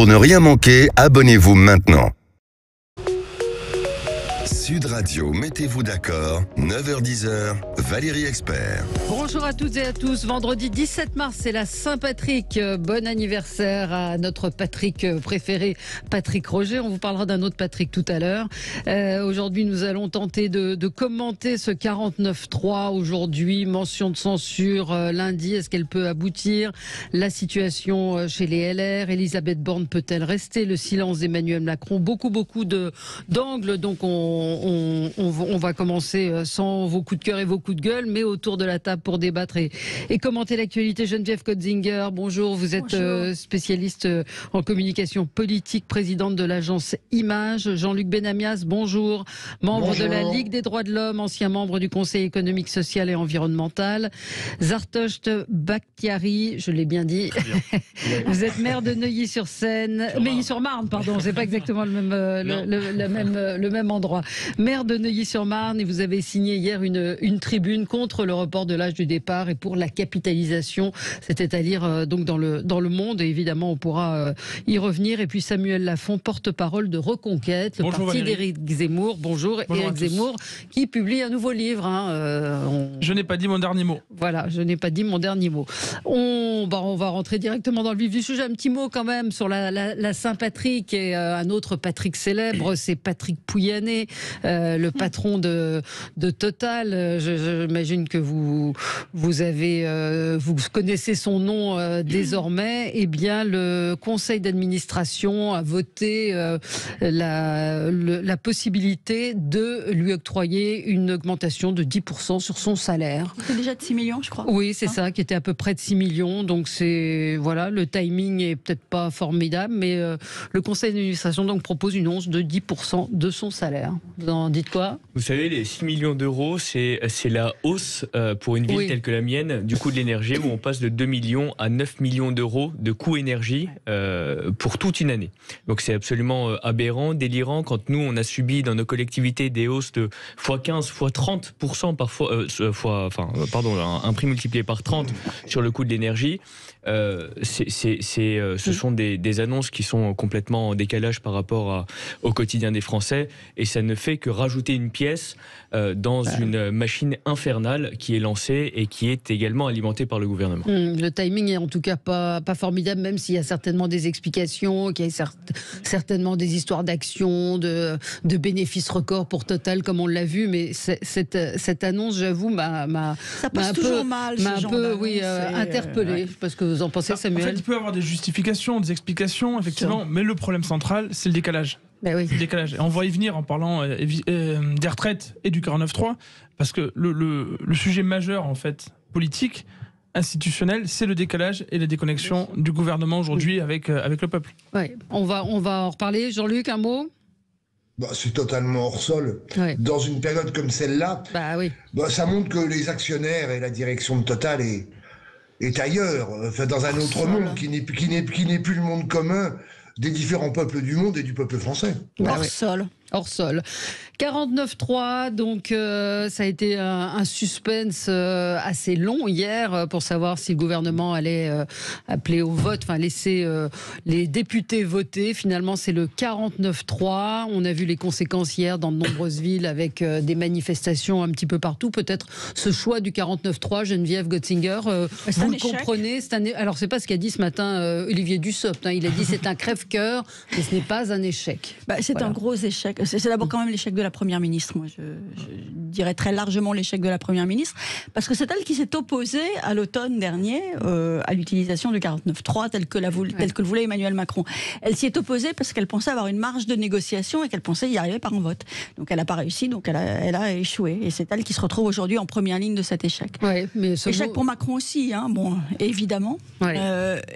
Pour ne rien manquer, abonnez-vous maintenant. Sud Radio, mettez-vous d'accord, 9h-10h, Valérie Expert. Bonjour à toutes et à tous. Vendredi 17 mars, c'est la Saint-Patrick. Bon anniversaire à notre Patrick préféré, Patrick Roger. On vous parlera d'un autre Patrick tout à l'heure. Aujourd'hui, nous allons tenter de commenter ce 49.3. Aujourd'hui, mention de censure lundi. Est-ce qu'elle peut aboutir? La situation chez les LR. Elisabeth Borne peut-elle rester? Le silence d'Emmanuel Macron. Beaucoup d'angles. Donc, on va commencer sans vos coups de cœur et vos coups de gueule, mais autour de la table pour débattre et commenter l'actualité. Geneviève Kotzinger, bonjour. Vous êtes spécialiste en communication politique, présidente de l'agence Image. Jean-Luc Benamias, bonjour. Membre de la Ligue des droits de l'homme, ancien membre du Conseil économique, social et environnemental. Zartosht Bakhtiari, je l'ai bien dit. Bien. Vous êtes maire de Neuilly-sur-Seine, Neuilly-sur-Marne, pardon, c'est pas exactement le même endroit. Maire de Neuilly-sur-Marne, et vous avez signé hier une tribune contre le report de l'âge du départ et pour la capitalisation. C'était à lire donc dans le Monde, et évidemment on pourra y revenir. Et puis Samuel Lafont, porte-parole de Reconquête, le parti d'Éric Zemmour. Bonjour Éric Zemmour, qui publie un nouveau livre. Je n'ai pas dit mon dernier mot. Voilà, je n'ai pas dit mon dernier mot. On va rentrer directement dans le vif du sujet. Un petit mot quand même sur la Saint-Patrick et un autre Patrick célèbre, c'est Patrick Pouyanné, le patron de Total. J'imagine que vous connaissez son nom désormais. Eh bien, le conseil d'administration a voté la possibilité de lui octroyer une augmentation de 10% sur son salaire. C'est déjà de 6 millions, je crois. Oui, c'est ça, qui était à peu près de 6 millions. Donc, le timing est peut-être pas formidable, mais le conseil d'administration donc propose une hausse de 10% de son salaire. Vous en dites quoi? Vous savez, les 6 millions d'euros, c'est la hausse pour une ville telle que la mienne du coût de l'énergie, où on passe de 2 millions à 9 millions d'euros de coût énergie pour toute une année. Donc c'est absolument aberrant, délirant. Quand nous, on a subi dans nos collectivités des hausses de x15, x30% parfois, un prix multiplié par 30 sur le coût de l'énergie. Ce sont des annonces qui sont complètement en décalage par rapport au quotidien des Français, et ça ne fait que rajouter une pièce dans une machine infernale qui est lancée et qui est également alimentée par le gouvernement. Le timing est en tout cas pas formidable, même s'il y a certainement des explications, qu'il y a certainement des histoires d'actions, de bénéfices records pour Total, comme on l'a vu, mais cette annonce, j'avoue, m'a un peu interpellé. Parce que vous en pensez, Samuel? En fait, il peut y avoir des justifications, des explications, effectivement, mais le problème central, c'est le décalage. Ben oui. Le décalage. Et on va y venir en parlant des retraites et du 49.3, parce que le sujet majeur, en fait, politique, institutionnel, c'est le décalage et la déconnexion du gouvernement aujourd'hui avec le peuple. Ouais. On va en reparler. Jean-Luc, un mot? C'est totalement hors sol. Ouais. Dans une période comme celle-là, ça montre que les actionnaires et la direction de Total est ailleurs, dans un autre monde qui n'est plus le monde commun des différents peuples du monde et du peuple français. Hors sol. 49.3, donc ça a été un suspense assez long hier pour savoir si le gouvernement allait appeler au vote, laisser les députés voter. Finalement, c'est le 49.3. On a vu les conséquences hier dans de nombreuses villes avec des manifestations un petit peu partout. Peut-être ce choix du 49.3, Geneviève Kotzinger, vous le comprenez. Alors, c'est pas ce qu'a dit ce matin Olivier Dussopt. Il a dit c'est un crève-cœur, mais ce n'est pas un échec. C'est un gros échec. C'est d'abord quand même l'échec de la Première ministre. Moi, je dirais très largement l'échec de la Première ministre, parce que c'est elle qui s'est opposée à l'automne dernier à l'utilisation du 49.3 tel que le voulait Emmanuel Macron. Elle s'y est opposée parce qu'elle pensait avoir une marge de négociation et qu'elle pensait y arriver par un vote. Donc elle n'a pas réussi, donc elle a échoué. Et c'est elle qui se retrouve aujourd'hui en première ligne de cet échec. Échec pour Macron aussi, évidemment.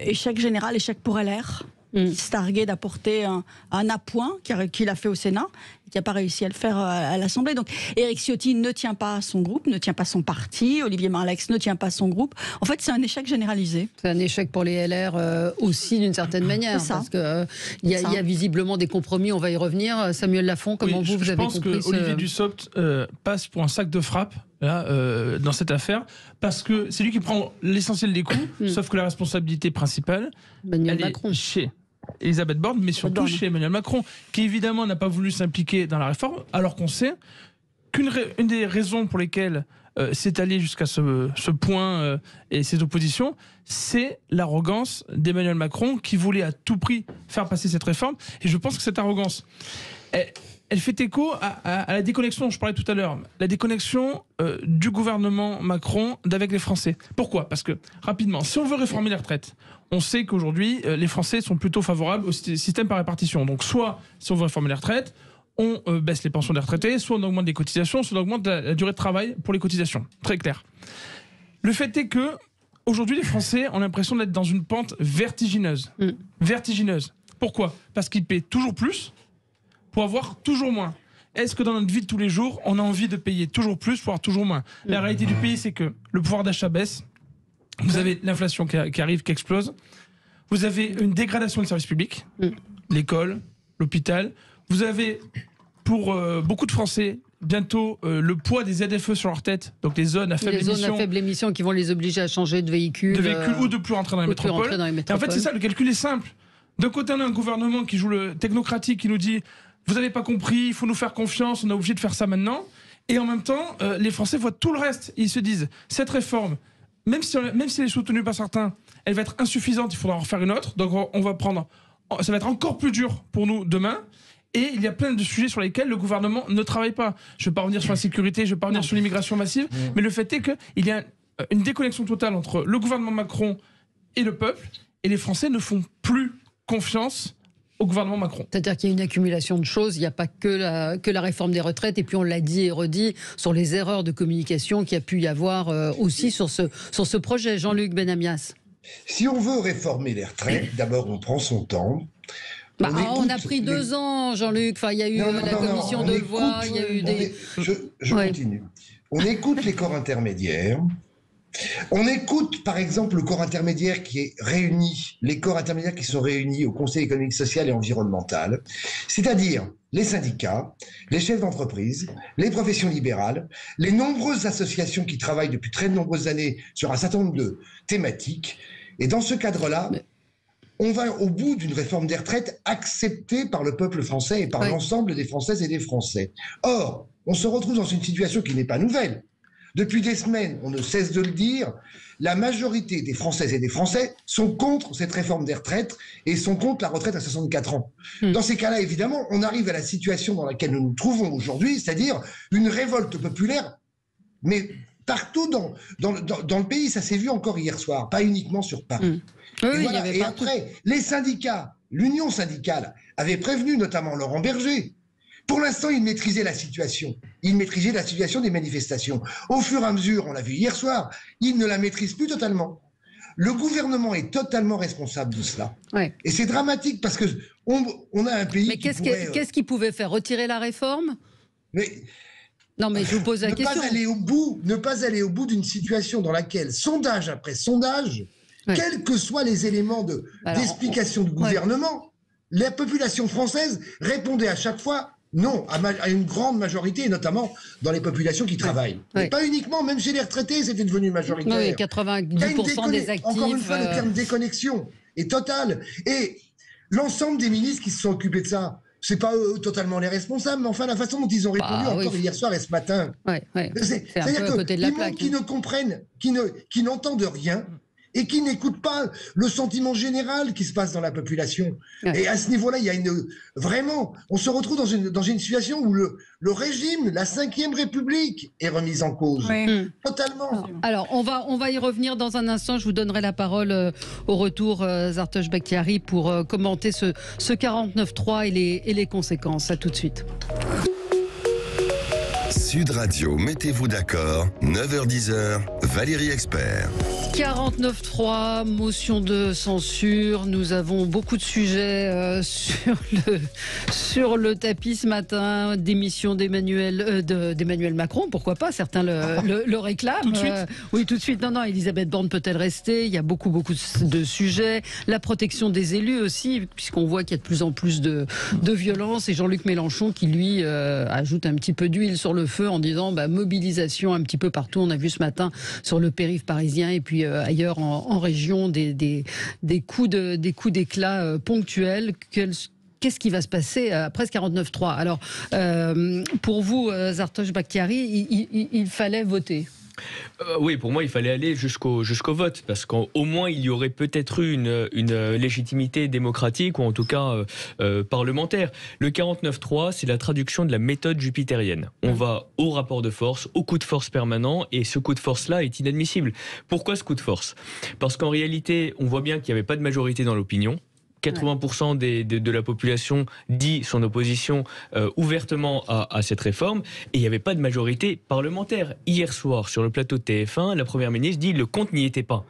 Échec général, échec pour LR. Qui se targuait d'apporter un appoint qu'il a fait au Sénat, qui n'a pas réussi à le faire à l'Assemblée. Donc Éric Ciotti ne tient pas son groupe, ne tient pas son parti, Olivier Marleix ne tient pas son groupe. En fait, c'est un échec généralisé. C'est un échec pour les LR aussi, d'une certaine manière, parce qu'il y a visiblement des compromis, on va y revenir. Samuel Lafont, comment vous avez compris? Je pense que Olivier Dussopt passe pour un sac de frappe dans cette affaire, parce que c'est lui qui prend l'essentiel des coups, sauf que la responsabilité principale, Emmanuel Macron. Elisabeth Borne, mais surtout chez Emmanuel Macron, qui évidemment n'a pas voulu s'impliquer dans la réforme, alors qu'on sait qu'une des raisons pour lesquelles c'est allé jusqu'à ce point et ces oppositions, c'est l'arrogance d'Emmanuel Macron qui voulait à tout prix faire passer cette réforme. Et je pense que cette arrogance, elle fait écho à la déconnexion, je parlais tout à l'heure, la déconnexion du gouvernement Macron d'avec les Français. Pourquoi ? Parce que, rapidement, si on veut réformer les retraites, on sait qu'aujourd'hui, les Français sont plutôt favorables au système par répartition. Donc, soit, si on veut réformer les retraites, on baisse les pensions des retraités, soit on augmente les cotisations, soit on augmente la durée de travail pour les cotisations. Très clair. Le fait est que, aujourd'hui, les Français ont l'impression d'être dans une pente vertigineuse. Vertigineuse. Pourquoi ? Parce qu'ils paient toujours plus pour avoir toujours moins. Est-ce que dans notre vie de tous les jours, on a envie de payer toujours plus pour avoir toujours moins ? La réalité du pays, c'est que le pouvoir d'achat baisse. Vous avez l'inflation qui arrive, qui explose. Vous avez une dégradation des services publics, l'école, l'hôpital. Vous avez, pour beaucoup de Français, bientôt le poids des ZFE sur leur tête, donc les zones à faible émission. Les zones à faible émission qui vont les obliger à changer de véhicule. Ou de plus rentrer dans les métropoles. Et en fait, c'est ça, le calcul est simple. D'un côté, on a un gouvernement qui joue le technocratique, qui nous dit « Vous n'avez pas compris, il faut nous faire confiance, on est obligé de faire ça maintenant ». Et en même temps, les Français voient tout le reste. Ils se disent « Cette réforme, même si elle est soutenue par certains, elle va être insuffisante, il faudra en refaire une autre. Donc on va prendre... Ça va être encore plus dur pour nous demain ». Et il y a plein de sujets sur lesquels le gouvernement ne travaille pas. Je ne vais pas revenir sur la sécurité, je ne vais pas revenir sur l'immigration massive, mais le fait est qu'il y a une déconnexion totale entre le gouvernement Macron et le peuple, et les Français ne font plus confiance au gouvernement Macron. C'est-à-dire qu'il y a une accumulation de choses, il n'y a pas que la réforme des retraites, et puis on l'a dit et redit sur les erreurs de communication qu'il y a pu y avoir aussi sur ce projet. Jean-Luc Benamias. Si on veut réformer les retraites, d'abord on prend son temps. On a pris 2 ans, Jean-Luc. Enfin, il y a eu la commission de loi, il y a eu des... Je continue. On écoute les corps intermédiaires. On écoute, par exemple, le corps intermédiaire qui est réuni, les corps intermédiaires qui sont réunis au Conseil économique, social et environnemental, c'est-à-dire les syndicats, les chefs d'entreprise, les professions libérales, les nombreuses associations qui travaillent depuis très nombreuses années sur un certain nombre de thématiques. Et dans ce cadre-là, on va au bout d'une réforme des retraites acceptée par le peuple français et par l'ensemble des Françaises et des Français. Or, on se retrouve dans une situation qui n'est pas nouvelle. Depuis des semaines, on ne cesse de le dire, la majorité des Françaises et des Français sont contre cette réforme des retraites et sont contre la retraite à 64 ans. Dans ces cas-là, évidemment, on arrive à la situation dans laquelle nous nous trouvons aujourd'hui, c'est-à-dire une révolte populaire, mais partout dans le pays. Ça s'est vu encore hier soir, pas uniquement sur Paris. Et après, les syndicats, l'union syndicale avait prévenu notamment Laurent Berger. Pour l'instant, il maîtrisait la situation. Il maîtrisait la situation des manifestations. Au fur et à mesure, on l'a vu hier soir, il ne la maîtrise plus totalement. Le gouvernement est totalement responsable de cela. Et c'est dramatique parce que on a un pays. Mais qu'est-ce qu'il pouvait faire ? Retirer la réforme ? Non, mais je vous pose la question. Ne pas aller au bout d'une situation dans laquelle, sondage après sondage, quels que soient les éléments d'explication du gouvernement, la population française répondait à chaque fois non, à une grande majorité, et notamment dans les populations qui travaillent. Mais pas uniquement, même chez les retraités, c'était devenu majoritaire. Oui, 90% des actifs. Encore une fois, le terme déconnexion est total. Et l'ensemble des ministres qui se sont occupés de ça, c'est pas eux totalement les responsables, mais enfin la façon dont ils ont répondu encore hier soir et ce matin. C'est un peu à côté de la plaque. Qui ne comprennent, qui n'entendent rien et qui n'écoutent pas le sentiment général qui se passe dans la population. Et à ce niveau-là, il y a vraiment, on se retrouve dans une situation où le régime, la 5e République est remise en cause. Totalement. Alors, on va y revenir dans un instant. Je vous donnerai la parole au retour, Zartosh Bakhtiari, pour commenter ce 49.3 et les conséquences. À tout de suite. Sud Radio, mettez-vous d'accord, 9h-10h, Valérie Expert. 49.3, motion de censure. Nous avons beaucoup de sujets sur le tapis ce matin. Démission d'Emmanuel Macron, pourquoi pas, certains le réclament. Tout de suite oui, tout de suite. Non, Elisabeth Borne peut-elle rester ? Il y a beaucoup de sujets. La protection des élus aussi, puisqu'on voit qu'il y a de plus en plus de violence. Et Jean-Luc Mélenchon qui, lui, ajoute un petit peu d'huile sur le feu peu en disant mobilisation un petit peu partout. On a vu ce matin sur le périph' parisien et puis ailleurs en région des coups d'éclat ponctuels. Qu'est-ce qui va se passer après ce 49-3 ? Alors, pour vous, Zartosh Bakhtiari, il fallait voter. Oui, pour moi, il fallait aller jusqu'au vote, parce qu'au moins, il y aurait peut-être eu une légitimité démocratique, ou en tout cas parlementaire. Le 49-3, c'est la traduction de la méthode jupitérienne. On va au rapport de force, au coup de force permanent, et ce coup de force-là est inadmissible. Pourquoi ce coup de force ? Parce qu'en réalité, on voit bien qu'il n'y avait pas de majorité dans l'opinion. 80% de la population dit son opposition ouvertement à cette réforme, et il n'y avait pas de majorité parlementaire. Hier soir, sur le plateau de TF1, la Première ministre dit le compte n'y était pas.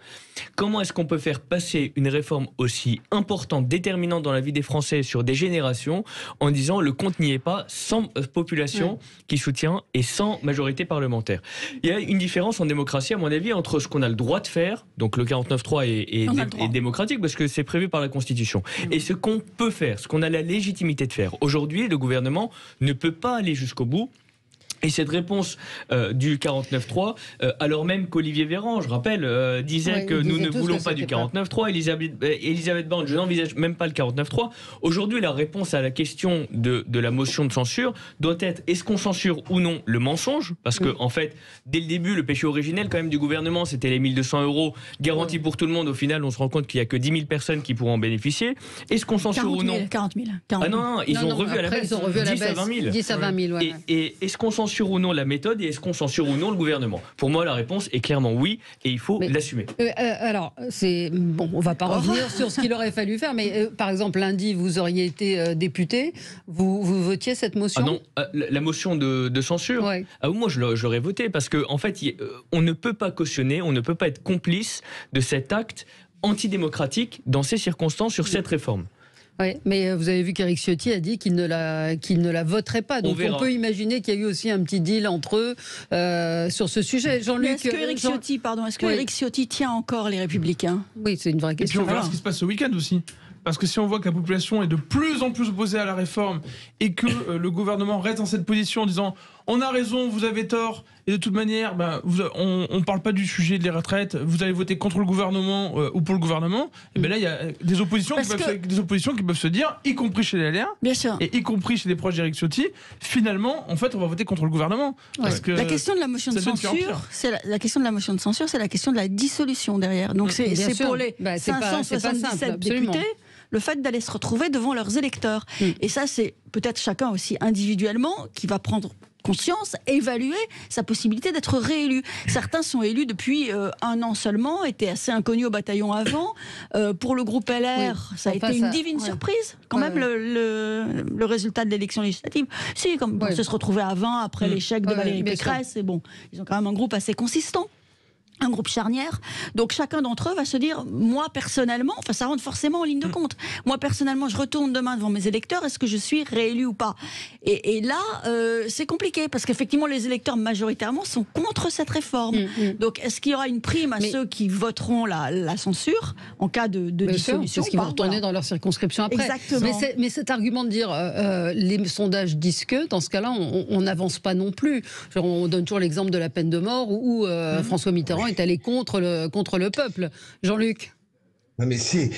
Comment est-ce qu'on peut faire passer une réforme aussi importante, déterminante dans la vie des Français sur des générations, en disant le compte n'y est pas, sans population qui soutient et sans majorité parlementaire ? Il y a une différence en démocratie, à mon avis, entre ce qu'on a le droit de faire, donc le 49.3 est démocratique parce que c'est prévu par la Constitution, et ce qu'on peut faire, ce qu'on a la légitimité de faire. Aujourd'hui, le gouvernement ne peut pas aller jusqu'au bout. Et cette réponse du 49.3, alors même qu'Olivier Véran, je rappelle, disait que nous ne voulons pas du 49.3, Elisabeth Borne, je n'envisage même pas le 49.3. Aujourd'hui, la réponse à la question de la motion de censure doit être, est-ce qu'on censure ou non le mensonge ? Parce que, en fait, dès le début, le péché originel quand même du gouvernement, c'était les 1 200 € garantis pour tout le monde. Au final, on se rend compte qu'il n'y a que 10 000 personnes qui pourront en bénéficier. Est-ce qu'on censure ou non ? 40 000. Ah non, ils ont revu à la baisse, 10 à 20 000. 10 à 20 000, ouais. Et est-ce qu'on censure ou non la méthode, et est-ce qu'on censure ou non le gouvernement ? Pour moi, la réponse est clairement oui, et il faut l'assumer. Alors, on va pas revenir sur ce qu'il aurait fallu faire, mais par exemple, lundi, vous auriez été député, vous votiez cette motion ? Ah non, la motion de censure, moi je l'aurais voté, parce qu'en fait, on ne peut pas cautionner, on ne peut pas être complice de cet acte antidémocratique dans ces circonstances sur cette réforme. Oui, mais vous avez vu qu'Éric Ciotti a dit qu'il ne la voterait pas. Donc on peut imaginer qu'il y a eu aussi un petit deal entre eux sur ce sujet. Jean-Luc, est-ce que Éric Ciotti tient encore les Républicains ? Oui, c'est une vraie question. Et puis on verra ce qui se passe ce week-end aussi. Parce que si on voit que la population est de plus en plus opposée à la réforme et que le gouvernement reste dans cette position en disant on a raison, vous avez tort, et de toute manière, on ne parle pas du sujet des retraites, vous allez voter contre le gouvernement ou pour le gouvernement, et bien là il y a des oppositions qui peuvent se dire, y compris chez les LR, bien sûr, et y compris chez les proches d'Éric Ciotti, finalement, en fait, on va voter contre le gouvernement. Parce que la question de la motion de censure, c'est la question de la motion de censure, c'est la question de la dissolution derrière. Donc c'est pour les 577 députés. Le fait d'aller se retrouver devant leurs électeurs. Et ça, c'est peut-être chacun aussi individuellement qui va prendre conscience, évaluer sa possibilité d'être réélu. Certains sont élus depuis 1 an seulement, étaient assez inconnus au bataillon avant. Pour le groupe LR, ça a été une divine surprise, quand même, le résultat de l'élection législative. Si, comme on se retrouvait à 20 après l'échec de Valérie Pécresse, c'est bon. Ils ont quand même un groupe assez consistant. Un groupe charnière. Donc chacun d'entre eux va se dire, moi personnellement, ça rentre forcément en ligne de compte. Moi personnellement, je retourne demain devant mes électeurs, est-ce que je suis réélu ou pas ? Et là, c'est compliqué, parce qu'effectivement, les électeurs majoritairement sont contre cette réforme. Donc est-ce qu'il y aura une prime à ceux qui voteront la censure en cas de dissolution ? Parce qu'ils vont retourner dans leur circonscription après. Exactement. Mais cet argument de dire, les sondages disent que, dans ce cas-là, on n'avance pas non plus. Genre, on donne toujours l'exemple de la peine de mort, où François Mitterrand est allé contre le peuple. Jean-Luc ? Non, mais c'est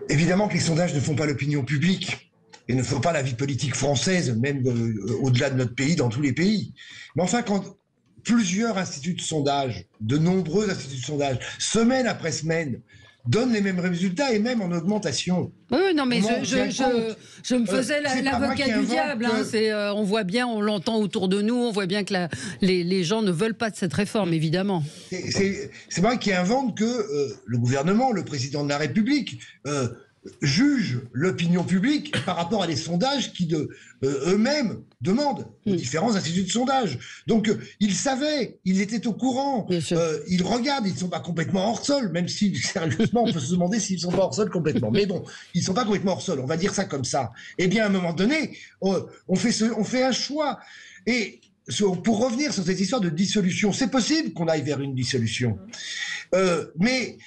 évidemment que les sondages ne font pas l'opinion publique et ne font pas la vie politique française, même au-delà de notre pays, dans tous les pays. Mais enfin, quand plusieurs instituts de sondage, de nombreux instituts de sondage, semaine après semaine, donnent les mêmes résultats et même en augmentation. Oui, non, mais je me faisais l'avocat du diable. On voit bien, on l'entend autour de nous, on voit bien que les gens ne veulent pas de cette réforme, évidemment. C'est vrai qu'ils inventent que le gouvernement, le président de la République, juge l'opinion publique par rapport à des sondages qui eux-mêmes demandent aux différents instituts de sondage. Donc ils savaient, ils étaient au courant, ils regardent, ils ne sont pas complètement hors sol, même si sérieusement on peut se demander s'ils ne sont pas hors sol complètement. Mais bon, ils ne sont pas complètement hors sol, on va dire ça comme ça. Eh bien à un moment donné, on fait un choix. Et pour revenir sur cette histoire de dissolution, c'est possible qu'on aille vers une dissolution. Mais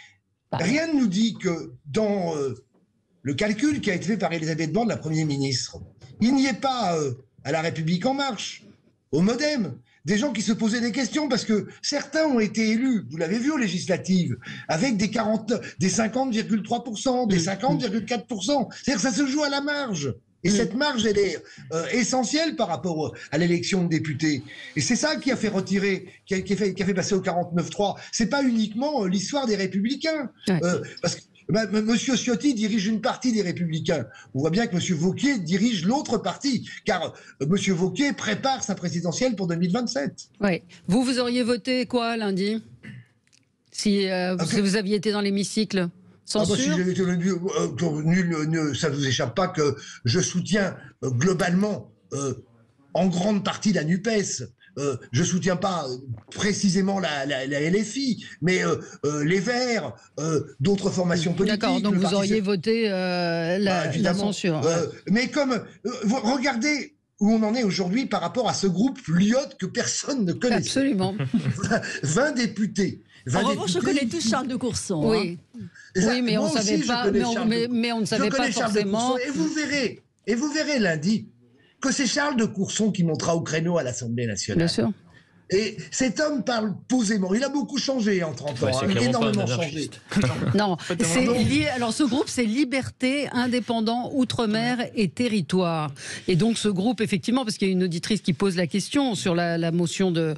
rien ne nous dit que dans le calcul qui a été fait par Elisabeth Borne, la Première ministre, il n'y ait pas à La République En Marche, au MoDem, des gens qui se posaient des questions, parce que certains ont été élus, vous l'avez vu aux législatives, avec des 50,3%, des 50,4%. C'est-à-dire que ça se joue à la marge. Et cette marge, elle est essentielle par rapport à l'élection de députés. Et c'est ça qui a fait retirer, qui a fait passer au 49-3. C'est pas uniquement l'histoire des Républicains. Parce que Monsieur Ciotti dirige une partie des Républicains. On voit bien que Monsieur Wauquiez dirige l'autre partie, car Monsieur Wauquiez prépare sa présidentielle pour 2027. Oui. Vous auriez voté quoi lundi si vous aviez été dans l'hémicycle? Censure. Si j'avais été nul, ça ne vous échappe pas que je soutiens globalement en grande partie la NUPES. Je soutiens pas précisément la LFI, mais les Verts, d'autres formations politiques. D'accord, donc vous auriez voté la censure. Mais comme regardez où on en est aujourd'hui par rapport à ce groupe Lyotte que personne ne connaît. Absolument. 20 députés. En revanche, je connais tous Charles de Courson. Oui, oui, mais on ne savait pas. Mais on ne savait pas forcément. Et vous verrez lundi que c'est Charles de Courson qui montera au créneau à l'Assemblée nationale. Bien sûr. Et cet homme parle posément. Il a beaucoup changé en 30 ans. Il a énormément changé. Non, alors ce groupe, c'est Liberté, Indépendants, Outre-mer et Territoire. Et donc ce groupe, effectivement, parce qu'il y a une auditrice qui pose la question sur la motion de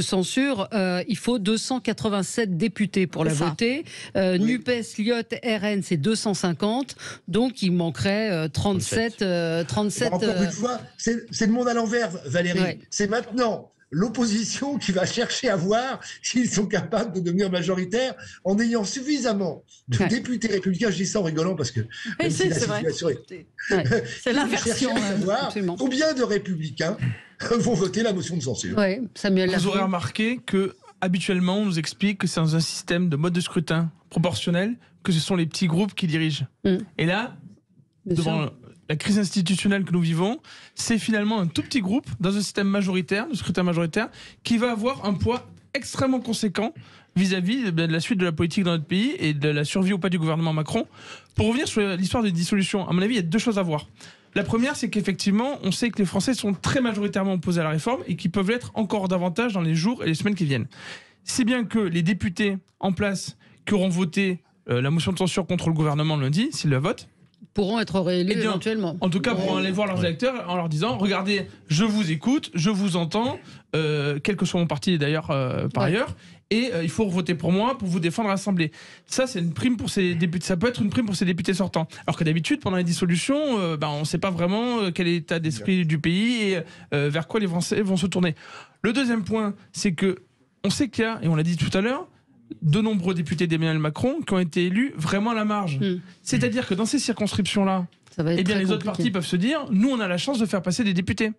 censure, il faut 287 députés pour la voter. NUPES, Lyotte, RN, c'est 250. Donc il manquerait 37. Encore une fois, c'est le monde à l'envers, Valérie. Ouais. C'est maintenant l'opposition qui va chercher à voir s'ils sont capables de devenir majoritaires en ayant suffisamment de députés républicains. Je dis ça en rigolant parce que c'est vrai. C'est l'inversion. Combien de républicains vont voter la motion de censure? Vous aurez remarqué que habituellement on nous explique que c'est dans un système de mode de scrutin proportionnel que ce sont les petits groupes qui dirigent. Et là, devant la crise institutionnelle que nous vivons, c'est finalement un tout petit groupe dans un système majoritaire, de scrutin majoritaire, qui va avoir un poids extrêmement conséquent vis-à-vis de la suite de la politique dans notre pays et de la survie ou pas du gouvernement Macron. Pour revenir sur l'histoire des dissolutions, à mon avis, il y a deux choses à voir. La première, c'est qu'effectivement, on sait que les Français sont très majoritairement opposés à la réforme et qu'ils peuvent l'être encore davantage dans les jours et les semaines qui viennent. Si bien que les députés en place qui auront voté la motion de censure contre le gouvernement lundi, s'ils la votent, pourront être réélus éventuellement. En tout cas, pourront aller voir leurs électeurs en leur disant « Regardez, je vous écoute, je vous entends, quel que soit mon parti d'ailleurs par ailleurs, et il faut voter pour moi pour vous défendre à l'Assemblée. » Ça, c'est une prime pour ces députés. Ça peut être une prime pour ces députés sortants. Alors que d'habitude, pendant les dissolutions, on ne sait pas vraiment quel est l'état d'esprit du pays et vers quoi les Français vont se tourner. Le deuxième point, c'est que on sait qu'il y a, et on l'a dit tout à l'heure, de nombreux députés d'Emmanuel Macron qui ont été élus vraiment à la marge. C'est-à-dire que dans ces circonscriptions-là, les autres partis peuvent se dire, nous on a la chance de faire passer des députés.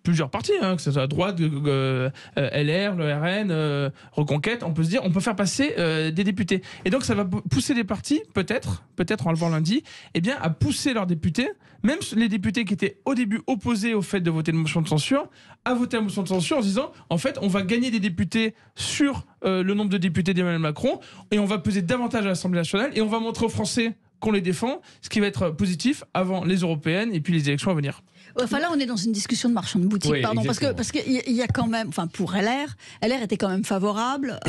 Plusieurs partis, que ce soit à droite, LR, le RN, Reconquête, on peut se dire, on peut faire passer des députés. Et donc ça va pousser les partis, peut-être on va le voir lundi, à pousser leurs députés, même les députés qui étaient au début opposés au fait de voter une motion de censure, à voter une motion de censure en se disant, en fait, on va gagner des députés sur le nombre de députés d'Emmanuel Macron, et on va peser davantage à l'Assemblée nationale, et on va montrer aux Français qu'on les défend, ce qui va être positif avant les européennes et puis les élections à venir. Enfin là, on est dans une discussion de marchand de boutique, parce qu'il y a quand même, pour LR était quand même favorable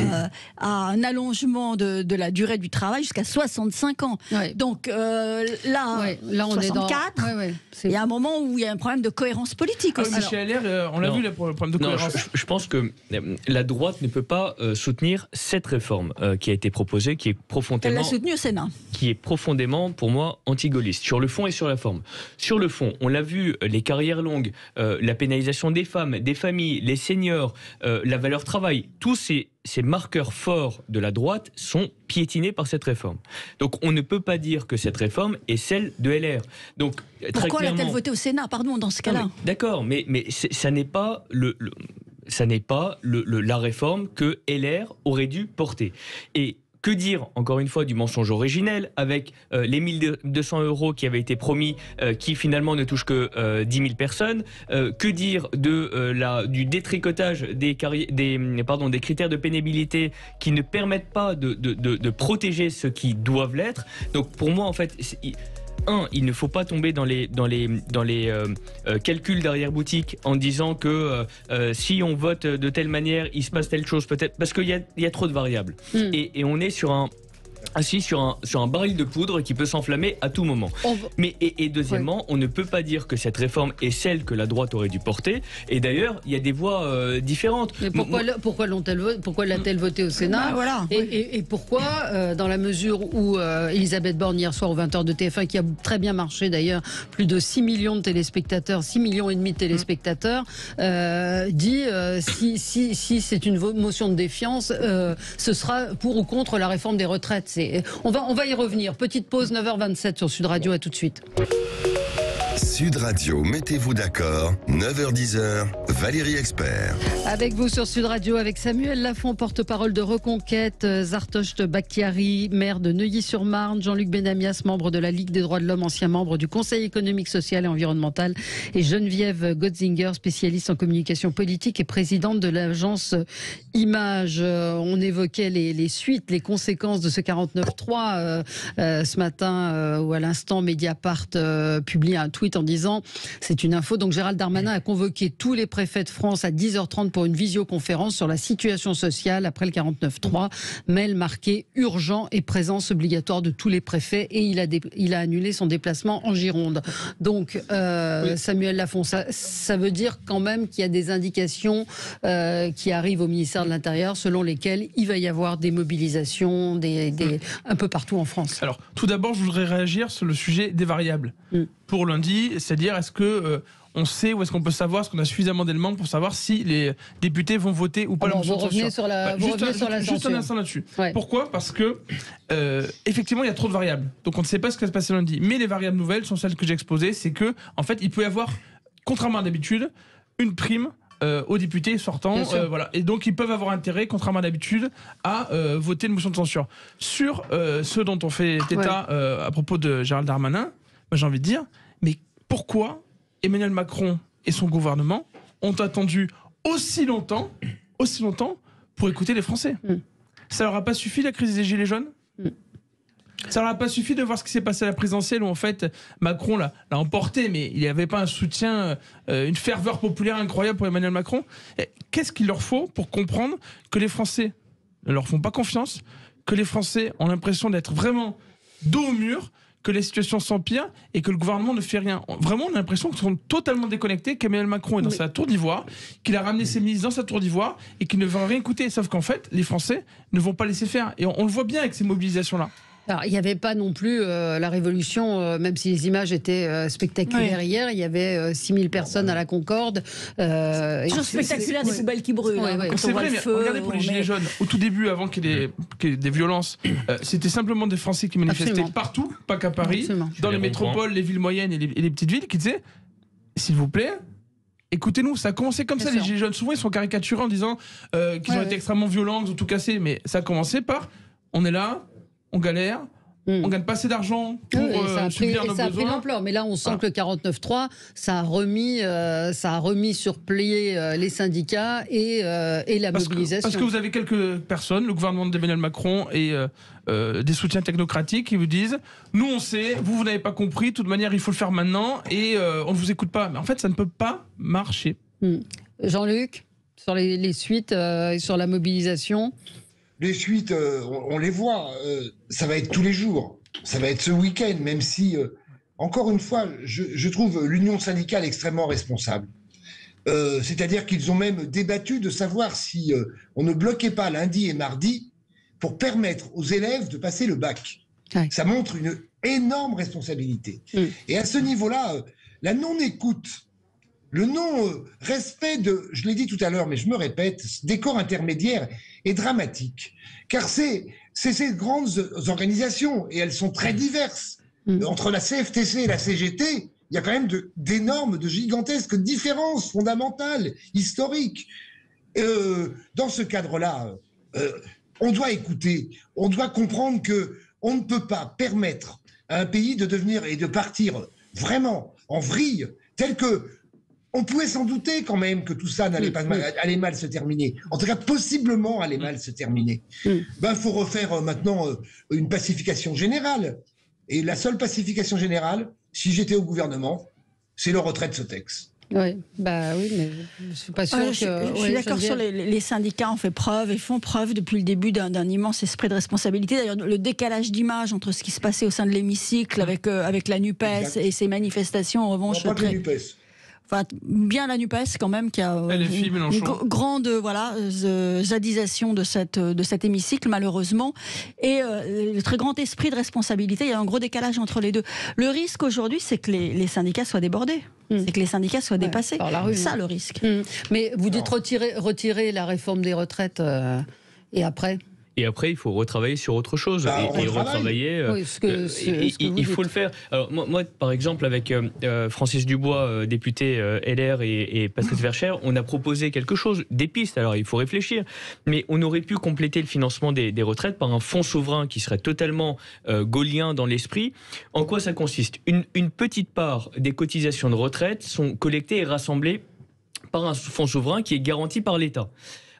à un allongement de la durée du travail jusqu'à 65 ans. Donc là, on 64, il y a un moment où il y a un problème de cohérence politique aussi. Mais chez LR, on l'a vu, le problème de cohérence. Je pense que la droite ne peut pas soutenir cette réforme qui a été proposée, qui est profondément... Elle l'a soutenue au Sénat. Qui est profondément, pour moi, anti-gaulliste, sur le fond et sur la forme. Sur le fond, on l'a vu, les carrières longues, la pénalisation des femmes, des familles, les seniors, la valeur travail, tous ces marqueurs forts de la droite sont piétinés par cette réforme. Donc on ne peut pas dire que cette réforme est celle de LR. Donc, pourquoi l'a-t-elle votée au Sénat, pardon, dans ce cas-là? D'accord, mais ça n'est pas la réforme que LR aurait dû porter. Et que dire, encore une fois, du mensonge originel avec les 1200 € qui avaient été promis, qui finalement ne touchent que 10 000 personnes. Que dire du détricotage des critères de pénibilité qui ne permettent pas de protéger ceux qui doivent l'être. Donc pour moi, en fait... il ne faut pas tomber dans les calculs d'arrière-boutique en disant que si on vote de telle manière, il se passe telle chose peut-être, parce qu'il y a trop de variables. Et on est sur un baril de poudre qui peut s'enflammer à tout moment. Mais deuxièmement, on ne peut pas dire que cette réforme est celle que la droite aurait dû porter. Et d'ailleurs, il y a des voix différentes. Mais pourquoi l'a-t-elle voté au Sénat? Voilà. Et pourquoi, dans la mesure où Elisabeth Borne hier soir au 20h de TF1, qui a très bien marché d'ailleurs, plus de 6 millions de téléspectateurs, 6 millions et demi de téléspectateurs, dit si c'est une motion de défiance, ce sera pour ou contre la réforme des retraites. On va y revenir. Petite pause, 9h27 sur Sud Radio. À tout de suite. Sud Radio, mettez-vous d'accord, 9h-10h, Valérie Expert. Avec vous sur Sud Radio, avec Samuel Lafont, porte-parole de Reconquête, Zartocht Bakiari, maire de Neuilly-sur-Marne, Jean-Luc Benamias, membre de la Ligue des droits de l'homme, ancien membre du Conseil économique, social et environnemental, et Geneviève Gotzinger, spécialiste en communication politique et présidente de l'agence Image. On évoquait les suites, les conséquences de ce 49.3 ce matin, où à l'instant Mediapart publie un tweet en disant, c'est une info, donc Gérald Darmanin a convoqué tous les préfets de France à 10h30 pour une visioconférence sur la situation sociale après le 49.3, mail marqué urgent et présence obligatoire de tous les préfets, et il a annulé son déplacement en Gironde. Donc Samuel Lafont, ça veut dire quand même qu'il y a des indications qui arrivent au ministère de l'Intérieur selon lesquelles il va y avoir des mobilisations un peu partout en France. Alors tout d'abord, je voudrais réagir sur le sujet des variables. Pour lundi, c'est-à-dire est-ce que on sait ou est-ce qu'on peut savoir, est-ce qu'on a suffisamment d'éléments pour savoir si les députés vont voter ou pas la motion de censure. Juste un instant là-dessus. Ouais. Pourquoi ? Parce que effectivement il y a trop de variables. Donc on ne sait pas ce qui va se passer lundi. Mais les variables nouvelles sont celles que j'ai exposées. C'est que en fait il peut y avoir, contrairement à d'habitude, une prime aux députés sortants, voilà. Et donc ils peuvent avoir intérêt, contrairement à d'habitude, à voter une motion de censure. Sur ce dont on fait état à propos de Gérald Darmanin, j'ai envie de dire, mais pourquoi Emmanuel Macron et son gouvernement ont attendu aussi longtemps pour écouter les Français? Ça leur a pas suffi la crise des Gilets jaunes? Ça leur a pas suffi de voir ce qui s'est passé à la présidentielle où en fait Macron l'a emporté, mais il n'y avait pas un soutien, une ferveur populaire incroyable pour Emmanuel Macron? Qu'est-ce qu'il leur faut pour comprendre que les Français ne leur font pas confiance, que les Français ont l'impression d'être vraiment dos au mur, que la situation s'empire et que le gouvernement ne fait rien? Vraiment, on a l'impression qu'ils sont totalement déconnectés, qu'Emmanuel Macron est dans sa tour d'ivoire, qu'il a ramené ses ministres dans sa tour d'ivoire et qu'il ne veut rien écouter. Sauf qu'en fait, les Français ne vont pas laisser faire. Et on le voit bien avec ces mobilisations-là. Alors, il n'y avait pas non plus la révolution, même si les images étaient spectaculaires hier. Il y avait 6000 personnes à la Concorde. Toujours spectaculaire, des poubelles qui brûlent. C'est vrai, mais regardez pour les Gilets jaunes, au tout début, avant qu'il y ait des violences, c'était simplement des Français qui manifestaient partout, pas qu'à Paris, dans les métropoles, les villes moyennes et les petites villes, qui disaient, s'il vous plaît, écoutez-nous. Ça a commencé comme ça, les Gilets jaunes. Souvent, ils sont caricaturés en disant qu'ils ont été extrêmement violents, qu'ils ont tout cassé, mais ça a commencé par, on est là, on galère, on gagne pas assez d'argent pour subvenir nos besoins. Ça a pris l'ampleur, mais là on sent que le 49.3 ça a remis sur pied les syndicats et la mobilisation. Parce que vous avez quelques personnes, le gouvernement d'Emmanuel Macron et des soutiens technocratiques qui vous disent, nous on sait, vous n'avez pas compris, de toute manière il faut le faire maintenant et on ne vous écoute pas. Mais en fait ça ne peut pas marcher. Jean-Luc, sur les suites et sur la mobilisation. Les suites, on les voit, ça va être tous les jours, ça va être ce week-end, même si, encore une fois, je trouve l'union syndicale extrêmement responsable. C'est-à-dire qu'ils ont même débattu de savoir si on ne bloquait pas lundi et mardi pour permettre aux élèves de passer le bac. Ouais. Ça montre une énorme responsabilité. Et à ce niveau-là, la non-écoute, le non-respect de, je l'ai dit tout à l'heure, mais je me répète, des corps intermédiaires est dramatique. Car c'est ces grandes organisations, et elles sont très diverses. Entre la CFTC et la CGT, il y a quand même de gigantesques différences fondamentales, historiques. Dans ce cadre-là, on doit écouter, on doit comprendre qu'on ne peut pas permettre à un pays de devenir et de partir vraiment en vrille, tel que on pouvait s'en douter quand même que tout ça allait mal se terminer. En tout cas, possiblement allait mal se terminer. Il faut refaire maintenant une pacification générale. Et la seule pacification générale, si j'étais au gouvernement, c'est le retrait de ce texte. Oui, mais je suis pas sûre que... Je suis d'accord sur les syndicats font preuve depuis le début d'un immense esprit de responsabilité. D'ailleurs, le décalage d'image entre ce qui se passait au sein de l'hémicycle avec la NUPES et ces manifestations, en revanche... Non, pas que la NUPES. Enfin, bien la NUPES quand même, qui a une grande zadisation de cet hémicycle, malheureusement, et le très grand esprit de responsabilité. Il y a un gros décalage entre les deux. Le risque aujourd'hui, c'est que les syndicats soient débordés. C'est que les syndicats soient dépassés. C'est ça le risque. Mais vous dites retirer la réforme des retraites et après ? Et après, il faut retravailler sur autre chose. Et retravailler, il faut le faire. Alors, moi, par exemple, avec Francis Dubois, député LR et Patrice Verchères, on a proposé quelque chose, des pistes. Alors, il faut réfléchir. Mais on aurait pu compléter le financement des retraites par un fonds souverain qui serait totalement gaullien dans l'esprit. En quoi ça consiste ? Une petite part des cotisations de retraite sont collectées et rassemblées par un fonds souverain qui est garanti par l'État.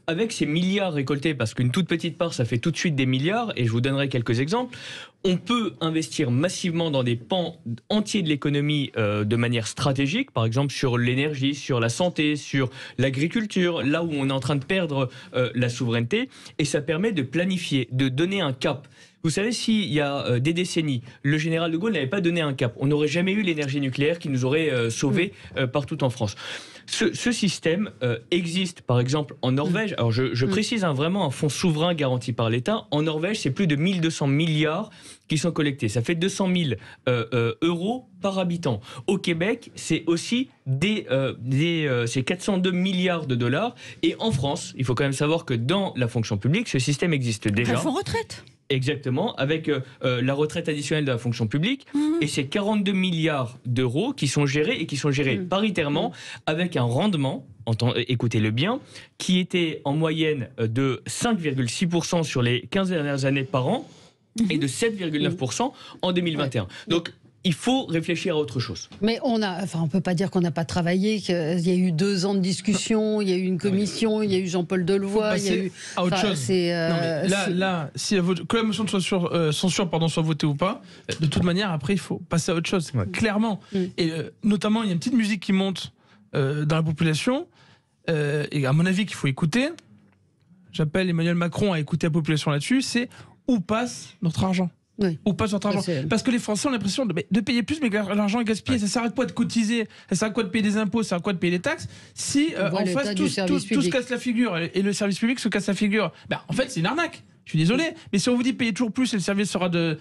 Avec ces milliards récoltés, parce qu'une toute petite part, ça fait tout de suite des milliards, et je vous donnerai quelques exemples, on peut investir massivement dans des pans entiers de l'économie de manière stratégique, par exemple sur l'énergie, sur la santé, sur l'agriculture, là où on est en train de perdre la souveraineté, et ça permet de planifier, de donner un cap. Vous savez, s'il y a des décennies, le général de Gaulle n'avait pas donné un cap, on n'aurait jamais eu l'énergie nucléaire qui nous aurait sauvés partout en France. Ce système existe, par exemple, en Norvège. Alors, je précise vraiment un fonds souverain garanti par l'État. En Norvège, c'est plus de 1200 milliards qui sont collectés. Ça fait 200 000 euros par habitant. Au Québec, c'est aussi c'est 402 milliards de dollars. Et en France, il faut quand même savoir que dans la fonction publique, ce système existe déjà. Un fonds retraite. Exactement, avec la retraite additionnelle de la fonction publique. Et c'est 42 milliards d'euros qui sont gérés et qui sont gérés paritairement avec un rendement, écoutez-le bien, qui était en moyenne de 5,6% sur les 15 dernières années par an et de 7,9% en 2021. Donc, il faut réfléchir à autre chose. Mais on peut pas dire qu'on n'a pas travaillé, qu'il y a eu 2 ans de discussion, il y a eu une commission, il y a eu Jean-Paul Delevoye, il y a eu... à autre chose. Là, si que la motion de censure soit votée ou pas, de toute manière, après, il faut passer à autre chose, clairement. Et notamment, il y a une petite musique qui monte dans la population, et à mon avis, qu'il faut écouter. J'appelle Emmanuel Macron à écouter la population là-dessus, c'est où passe notre argent ? Ou pas sur notre argent. Parce que les Français ont l'impression de payer plus, mais que l'argent est gaspillé. Ça sert à quoi de cotiser ? Ça sert à quoi de payer des impôts ? Ça sert à quoi de payer des taxes ? Si en face, tout se casse la figure et le service public se casse la figure, en fait, c'est une arnaque. Je suis désolé, mais si on vous dit payer toujours plus et le service sera de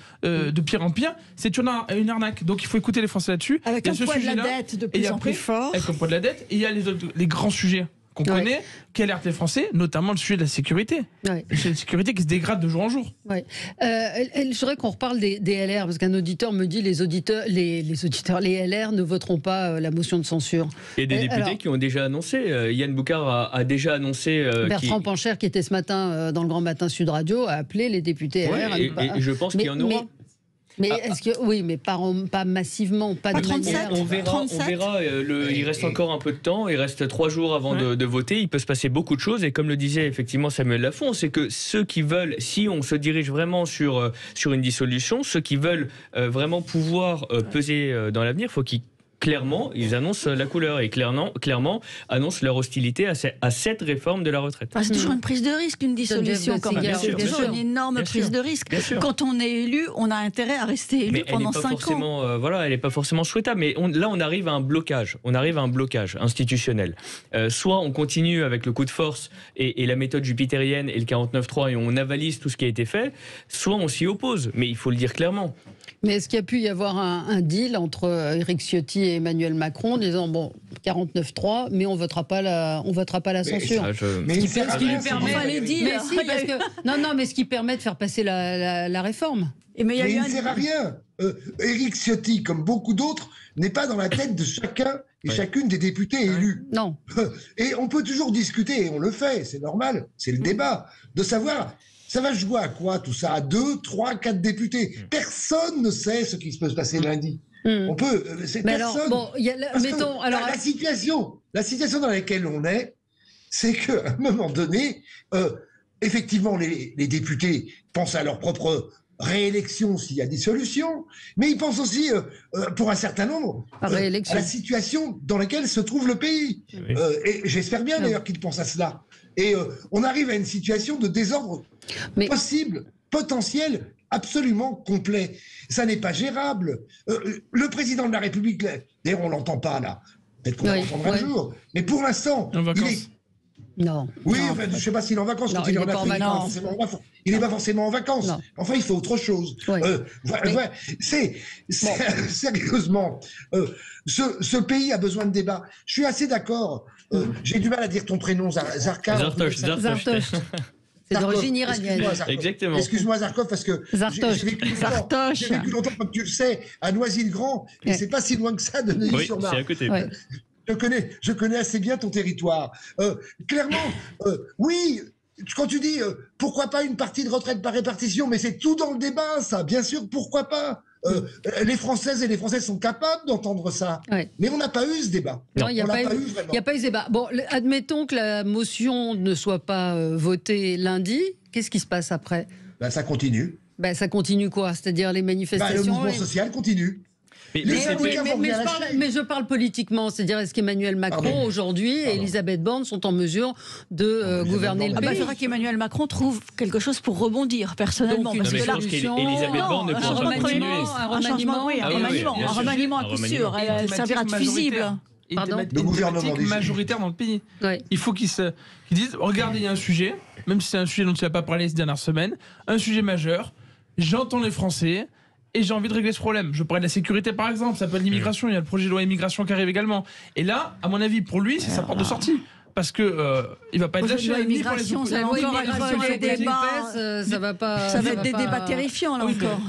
pire en pire, c'est une arnaque. Donc il faut écouter les Français là-dessus. Avec un poids de la dette de plus en plus fort. Avec un poids de la dette, et il y a les grands sujets qu'on connaît, qui alertent les Français, notamment le sujet de la sécurité. La sécurité qui se dégrade de jour en jour. Je voudrais qu'on reparle des LR, parce qu'un auditeur me dit les LR ne voteront pas la motion de censure. Il y a des députés qui ont déjà annoncé. Yann Boucard a déjà annoncé... Bertrand Pancher, qui était ce matin dans le Grand Matin Sud Radio, a appelé les députés LR. Et je pense qu'il y en aura. Mais est-ce que mais pas massivement, pas de 37, manière. On verra. Il reste encore un peu de temps. Il reste 3 jours avant de voter. Il peut se passer beaucoup de choses. Et comme le disait effectivement Samuel Lafont, c'est que ceux qui veulent, si on se dirige vraiment sur une dissolution, ceux qui veulent vraiment pouvoir peser dans l'avenir, il faut qu'ils clairement, ils annoncent la couleur et clairement annoncent leur hostilité à cette réforme de la retraite. C'est toujours une prise de risque, une dissolution quand même. C'est toujours une énorme prise de risque. Quand on est élu, on a intérêt à rester élu pendant 5 ans. Elle n'est pas forcément souhaitable, mais là on arrive à un blocage. On arrive à un blocage institutionnel. Soit on continue avec le coup de force et la méthode jupitérienne et le 49.3 et on avalise tout ce qui a été fait, soit on s'y oppose. Mais il faut le dire clairement. Mais est-ce qu'il y a pu y avoir un deal entre Éric Ciotti et Emmanuel Macron, disant 49.3, mais on votera pas la censure. Mais ce qui lui permet, ce qui permet de faire passer la réforme. Mais il ne sert à rien. Éric Ciotti, comme beaucoup d'autres, n'est pas dans la tête de chacun et chacune des députés élus. Non. Et on peut toujours discuter, et on le fait, c'est normal, c'est le débat, de savoir. Ça va jouer à quoi tout ça ? À 2, 3, 4 députés. Personne ne sait ce qui peut se passer lundi. On peut. C'est personne. La situation dans laquelle on est, c'est qu'à un moment donné, effectivement, les députés pensent à leur propre réélection s'il y a dissolution, mais il pense aussi, pour un certain nombre, à la situation dans laquelle se trouve le pays. Oui. Et j'espère bien d'ailleurs qu'il pense à cela. Et on arrive à une situation de désordre possible, potentiel, absolument complet. Ça n'est pas gérable. Le président de la République, d'ailleurs on ne l'entend pas là, peut-être qu'on l'entendra un jour, mais pour l'instant, il est... Non. Oui, enfin, je ne sais pas s'il est en vacances. Quand il est en Afrique, il n'est pas forcément en vacances. Non. Enfin, il fait autre chose. Oui. Sérieusement, ce pays a besoin de débat. Je suis assez d'accord. J'ai du mal à dire ton prénom, Zarkov. Zartosh. C'est d'origine iranienne. Exactement. Excuse-moi, Zarkov, parce que j'ai vécu longtemps, comme tu le sais, à Noisy-le-Grand. Et c'est pas si loin que ça de Neuilly-sur-Marne. C'est à côté. Ouais. Je connais assez bien ton territoire. Clairement, oui, quand tu dis pourquoi pas une partie de retraite par répartition, mais c'est tout dans le débat, ça. Bien sûr, pourquoi pas. Les Françaises et les Français sont capables d'entendre ça. Ouais. Mais on n'a pas eu ce débat. Non, il n'y a pas eu ce débat. Bon, admettons que la motion ne soit pas votée lundi. Qu'est-ce qui se passe après ? Ça continue. Ça continue quoi ? C'est-à-dire les manifestations. Le mouvement social continue. Mais je parle politiquement, c'est-à-dire est-ce qu'Emmanuel Macron aujourd'hui et Elisabeth Borne sont en mesure de gouverner le pays ? Il faudra qu'Emmanuel Macron trouve quelque chose pour rebondir personnellement. Parce que Elisabeth Borne ne pourra pas continuer. Un remaniement à coup sûr, elle servira de fusible. Le gouvernement majoritaire dans le pays. Ouais. Il faut qu'ils disent, regardez, il y a un sujet, même si c'est un sujet dont tu n'as pas parlé ces dernières semaines, un sujet majeur, j'entends les Français, et j'ai envie de régler ce problème. Je parlais de la sécurité, par exemple. Ça peut être l'immigration. Il y a le projet de loi immigration qui arrive également. Et là, à mon avis, pour lui, c'est sa porte de sortie. Parce que il va pas être lâché. L'immigration, ça va encore être des débats. Ça va pas. Ça va être des débats terrifiants là encore.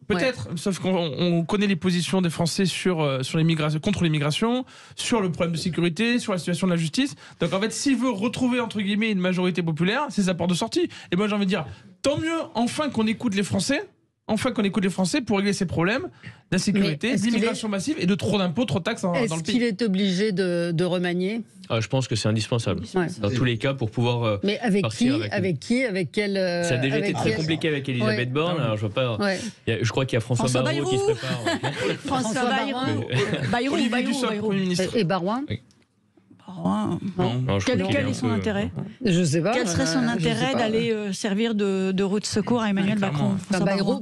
Peut-être, sauf qu'on connaît les positions des Français sur l'immigration, contre l'immigration, sur le problème de sécurité, sur la situation de la justice. Donc en fait, s'il veut retrouver entre guillemets une majorité populaire, c'est sa porte de sortie. Et moi, j'ai envie de dire, tant mieux, enfin qu'on écoute les Français. Enfin qu'on écoute les Français pour régler ces problèmes d'insécurité, d'immigration massive et de trop d'impôts, trop de taxes dans le pays. Est-ce qu'il est obligé de remanier ? Je pense que c'est indispensable. Dans tous les cas, pour pouvoir. Mais avec qui ? Avec quel Ça a déjà été très compliqué avec Elisabeth Borne. Alors je vois pas. Je crois qu'il y a François Bayrou qui se prépare. François Bayrou. Et Barouin. Quel est son intérêt ? Je sais pas. Quel serait son intérêt d'aller servir de roue de secours à Emmanuel Macron ?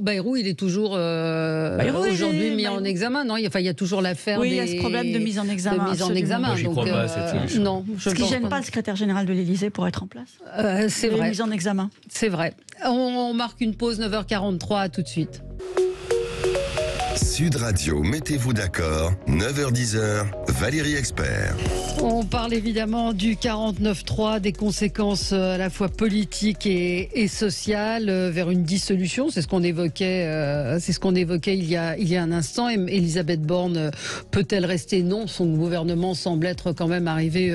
Bayrou, il est toujours aujourd'hui mis en examen, non ? Il y a toujours l'affaire. Oui, il y a ce problème de mise en examen. Moi, j'y crois pas à cette solution. Non, ce qui gêne pas le secrétaire général de l'Élysée pour être en place. C'est vrai. Mise en examen. C'est vrai. On marque une pause, 9h43, à tout de suite. Sud Radio, mettez-vous d'accord, 9h-10h, Valérie Expert. On parle évidemment du 49.3, des conséquences à la fois politiques et sociales vers une dissolution. C'est ce qu'on évoquait, il y a un instant. Elisabeth Borne peut-elle rester ? Non, son gouvernement semble être quand même arrivé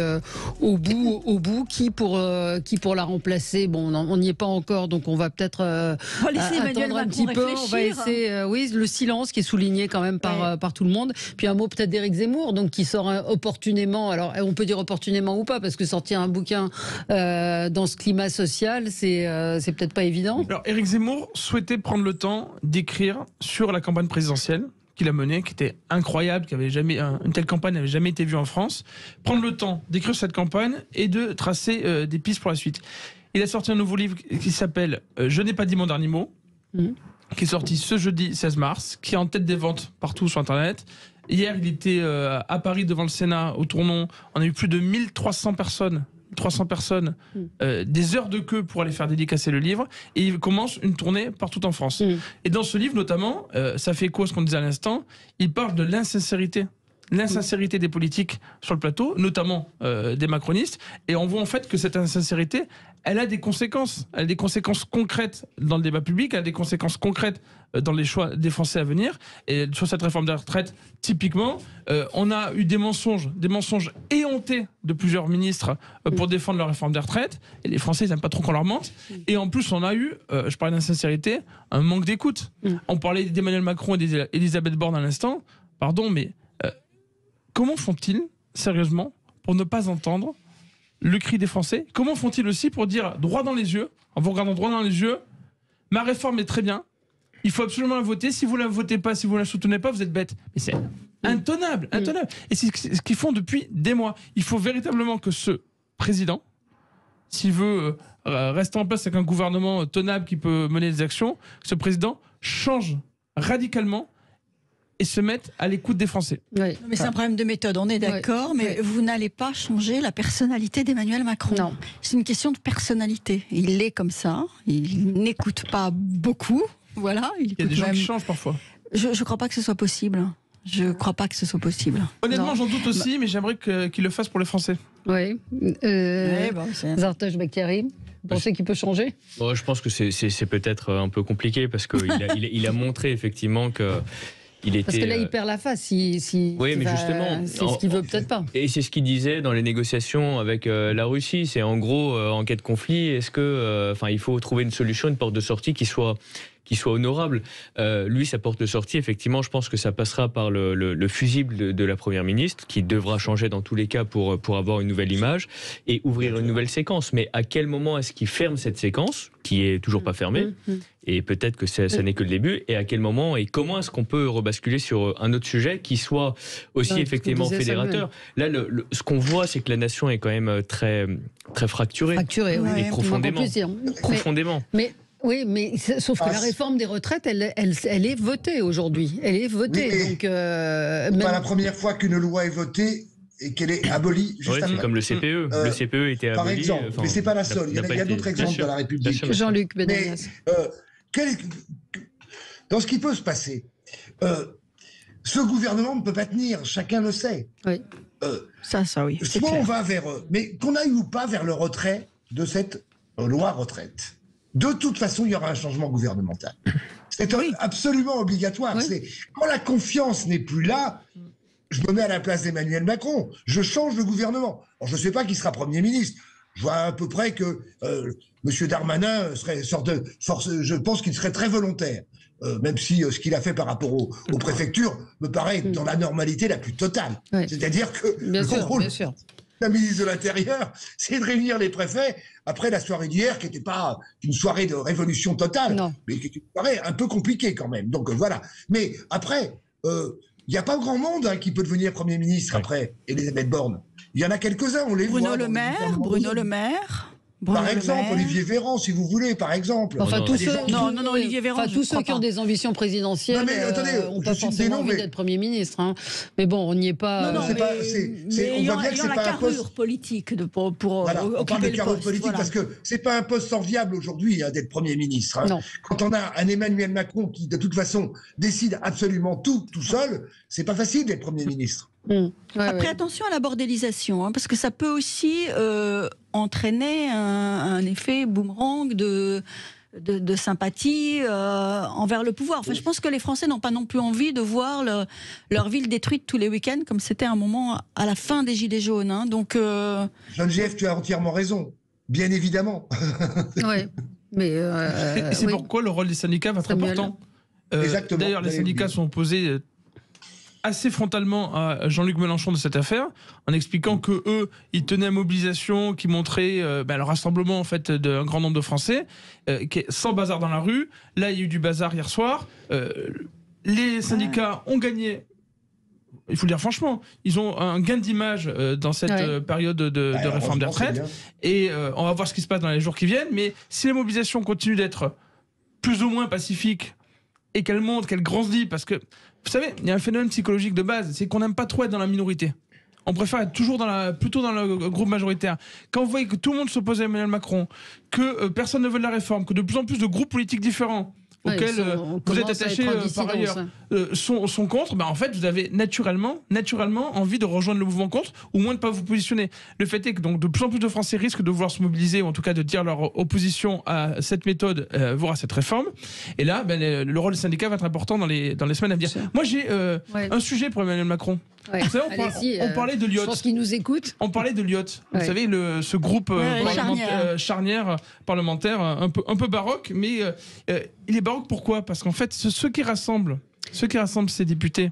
au bout. Qui pour la remplacer ? Bon, on n'y est pas encore, donc on va peut-être attendre un petit peu. On va essayer, le silence qui est souligné quand même par tout le monde. Puis un mot peut-être d'Éric Zemmour, donc qui sort opportunément. Alors on peut dire opportunément ou pas, parce que sortir un bouquin dans ce climat social, c'est peut-être pas évident. Alors Éric Zemmour souhaitait prendre le temps d'écrire sur la campagne présidentielle qu'il a menée, qui était incroyable, une telle campagne n'avait jamais été vue en France. Prendre le temps d'écrire cette campagne et de tracer des pistes pour la suite. Il a sorti un nouveau livre qui s'appelle « Je n'ai pas dit mon dernier mot ». Qui est sorti ce jeudi 16 mars, qui est en tête des ventes partout sur Internet. Hier, il était à Paris devant le Sénat, au Tournon. On a eu plus de 1300 personnes, des heures de queue pour aller faire dédicacer le livre. Et il commence une tournée partout en France. Et dans ce livre, notamment, ça fait écho à ce qu'on disait à l'instant, il parle de l'insincérité des politiques sur le plateau, notamment des macronistes. Et on voit en fait que cette insincérité, elle a des conséquences. Elle a des conséquences concrètes dans le débat public, elle a des conséquences concrètes dans les choix des Français à venir. Et sur cette réforme des retraites, typiquement, on a eu des mensonges éhontés de plusieurs ministres pour défendre la réforme des retraites. Et les Français, ils n'aiment pas trop qu'on leur mente. Et en plus, on a eu, je parlais d'insincérité, un manque d'écoute. On parlait d'Emmanuel Macron et d'Elisabeth Borne à l'instant. Pardon, mais comment font-ils, sérieusement, pour ne pas entendre le cri des Français ? Comment font-ils aussi pour dire droit dans les yeux, en vous regardant droit dans les yeux, ma réforme est très bien, Il faut absolument la voter. Si vous la votez pas, si vous la soutenez pas, vous êtes bête. Mais c'est intenable. Et c'est ce qu'ils font depuis des mois. Il faut véritablement que ce président, s'il veut rester en place avec un gouvernement tenable qui peut mener des actions, ce président change radicalement et se mette à l'écoute des Français. Oui. Mais c'est un problème de méthode, on est d'accord, mais vous n'allez pas changer la personnalité d'Emmanuel Macron. Non. C'est une question de personnalité. Il est comme ça, il n'écoute pas beaucoup, voilà. Il y a des gens qui changent parfois. Je ne crois pas que ce soit possible. Je ne crois pas que ce soit possible. Honnêtement, j'en doute aussi, mais j'aimerais qu'il le fasse pour les Français. Oui. Zartosh Bakhtiari, vous pensez qu'il peut changer ? Je pense que c'est peut-être un peu compliqué parce qu'il a montré effectivement que... Parce que là, il perd la face. Oui, mais justement, c'est ce qu'il veut peut-être pas. Et c'est ce qu'il disait dans les négociations avec la Russie. C'est en gros, en cas de conflit, est-ce que, il faut trouver une solution, une porte de sortie qui soit honorable. Lui, sa porte de sortie, effectivement, je pense que ça passera par le fusible de la Première ministre, qui devra changer dans tous les cas pour avoir une nouvelle image et ouvrir une nouvelle séquence. Mais à quel moment est-ce qu'il ferme cette séquence, qui est toujours pas fermée, et peut-être que ça n'est que le début, et à quel moment et comment est-ce qu'on peut rebasculer sur un autre sujet qui soit aussi effectivement fédérateur. Là, ce qu'on voit, c'est que la nation est quand même très, très fracturée. Et profondément. Oui, mais sauf que la réforme des retraites, elle est votée aujourd'hui. Elle est votée. Oui, donc, c'est pas la première fois qu'une loi est votée et qu'elle est abolie juste après. C'est comme le CPE. Le CPE était aboli. Par exemple, mais c'est pas la seule. Il y a d'autres exemples dans la République. Jean-Luc Benamias. Dans ce qui peut se passer, ce gouvernement ne peut pas tenir, chacun le sait. Oui. Ça oui. Soit on va vers, mais qu'on aille ou pas vers le retrait de cette loi retraite. De toute façon, il y aura un changement gouvernemental. C'est absolument obligatoire. Oui. Quand la confiance n'est plus là, je me mets à la place d'Emmanuel Macron. Je change de gouvernement. Alors, je ne sais pas qui sera Premier ministre. Je vois à peu près que M. Darmanin serait je pense qu'il serait très volontaire. Même si ce qu'il a fait par rapport aux préfectures me paraît dans la normalité la plus totale. Oui. C'est-à-dire que le rôle de la ministre de l'Intérieur, c'est de réunir les préfets après la soirée d'hier, qui n'était pas une soirée de révolution totale, mais qui était une soirée un peu compliquée quand même. Donc voilà. Mais après, il n'y a pas grand monde qui peut devenir Premier ministre après Elisabeth Borne. Il y en a quelques-uns, on les voit. Bruno Le Maire. Par exemple, Olivier Véran, si vous voulez, par exemple. Enfin, tous ceux, Olivier Véran, tous ceux qui ont des ambitions présidentielles n'ont pas forcément envie d'être Premier ministre. Hein. Mais bon, on n'y est pas. On voit bien que c'est pas un poste politique pour on parle de carrure politique parce que c'est pas un poste enviable aujourd'hui d'être Premier ministre. Hein. Quand on a un Emmanuel Macron qui, de toute façon, décide absolument tout seul, c'est pas facile d'être Premier ministre. Après, attention à la bordélisation, parce que ça peut aussi entraîner un effet boomerang de sympathie envers le pouvoir. Enfin, je pense que les Français n'ont pas non plus envie de voir leur ville détruite tous les week-ends, comme c'était un moment à la fin des Gilets jaunes. Hein. Donc, Geneviève, tu as entièrement raison, bien évidemment. Oui, mais c'est pourquoi le rôle des syndicats va être important. Exactement. D'ailleurs, les syndicats sont opposés assez frontalement à Jean-Luc Mélenchon de cette affaire, en expliquant que eux, ils tenaient à mobilisation qui montrait le rassemblement en fait d'un grand nombre de Français, sans bazar dans la rue. Là, il y a eu du bazar hier soir. Les syndicats ont gagné. Il faut le dire franchement, ils ont un gain d'image dans cette période de réforme des retraites. Et on va voir ce qui se passe dans les jours qui viennent. Mais si la mobilisation continue d'être plus ou moins pacifique et qu'elle monte, qu'elle grandit, parce que vous savez, il y a un phénomène psychologique de base, c'est qu'on n'aime pas trop être dans la minorité. On préfère être toujours plutôt dans le groupe majoritaire. Quand vous voyez que tout le monde s'oppose à Emmanuel Macron, que personne ne veut de la réforme, que de plus en plus de groupes politiques différents auxquels vous êtes attachés par ailleurs sont contre, en fait vous avez naturellement envie de rejoindre le mouvement contre, ou moins de ne pas vous positionner. Le fait est que donc, de plus en plus de Français risquent de vouloir se mobiliser, ou en tout cas de dire leur opposition à cette méthode, voire à cette réforme. Et là, le rôle des syndicats va être important dans les semaines à venir. Moi j'ai un sujet pour Emmanuel Macron. Vous savez, on parlait de l'IOT. Je pense qu'il nous écoute. On parlait de l'IOT. Vous savez, ce groupe charnière parlementaire un peu baroque, mais il est baroque pourquoi ? Parce qu'en fait, ceux qui rassemblent ces députés,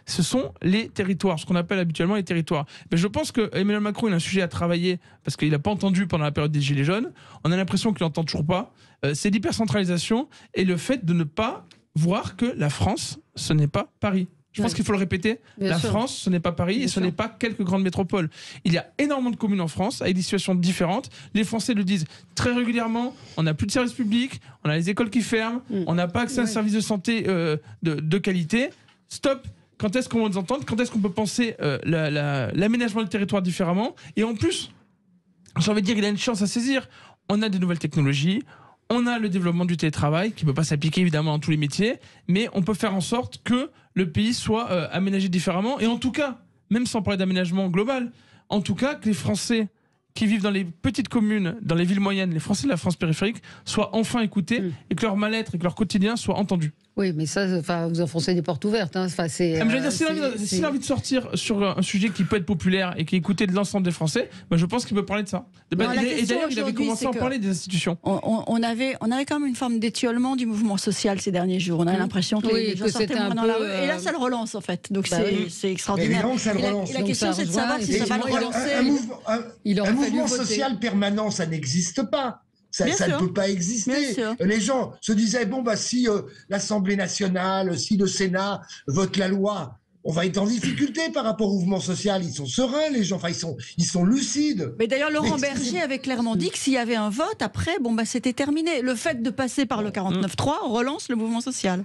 ce sont les territoires, ce qu'on appelle habituellement les territoires. Mais je pense que Emmanuel Macron, il a un sujet à travailler parce qu'il n'a pas entendu pendant la période des Gilets jaunes. On a l'impression qu'il n'entend toujours pas. C'est l'hypercentralisation et le fait de ne pas voir que la France, ce n'est pas Paris. Je pense qu'il faut le répéter. France, ce n'est pas Paris et ce n'est pas quelques grandes métropoles. Il y a énormément de communes en France avec des situations différentes. Les Français le disent très régulièrement. On n'a plus de services publics, on a les écoles qui ferment, on n'a pas accès à un service de santé de qualité. Stop. Quand est-ce qu'on va nous entendre? Quand est-ce qu'on peut penser l'aménagement du territoire différemment? Et en plus, j'ai envie de dire, il a une chance à saisir. On a des nouvelles technologies. On a le développement du télétravail qui ne peut pas s'appliquer évidemment dans tous les métiers, mais on peut faire en sorte que le pays soit aménagé différemment. Et en tout cas, même sans parler d'aménagement global, en tout cas que les Français qui vivent dans les petites communes, dans les villes moyennes, les Français de la France périphérique, soient enfin écoutés et que leur mal-être et que leur quotidien soient entendus. Oui, mais ça, vous enfoncez des portes ouvertes. Hein. S'il a envie de sortir sur un sujet qui peut être populaire et qui est écouté de l'ensemble des Français, je pense qu'il peut parler de ça. Et d'ailleurs, il avait commencé à en parler des institutions. On avait quand même une forme d'étiolement du mouvement social ces derniers jours. On a l'impression que les gens sortaient moins dans la rue. Et là, ça le relance, en fait. Donc c'est extraordinaire. Et la question, c'est de savoir si ça va le relancer. Un mouvement social permanent, ça n'existe pas. Ça ne peut pas exister. Les gens se disaient, si l'Assemblée nationale, si le Sénat vote la loi, on va être en difficulté par rapport au mouvement social. Ils sont sereins, les gens. Enfin, ils sont lucides. Mais d'ailleurs, Laurent Berger avait clairement dit que s'il y avait un vote, après, c'était terminé. Le fait de passer par le 49.3 relance le mouvement social.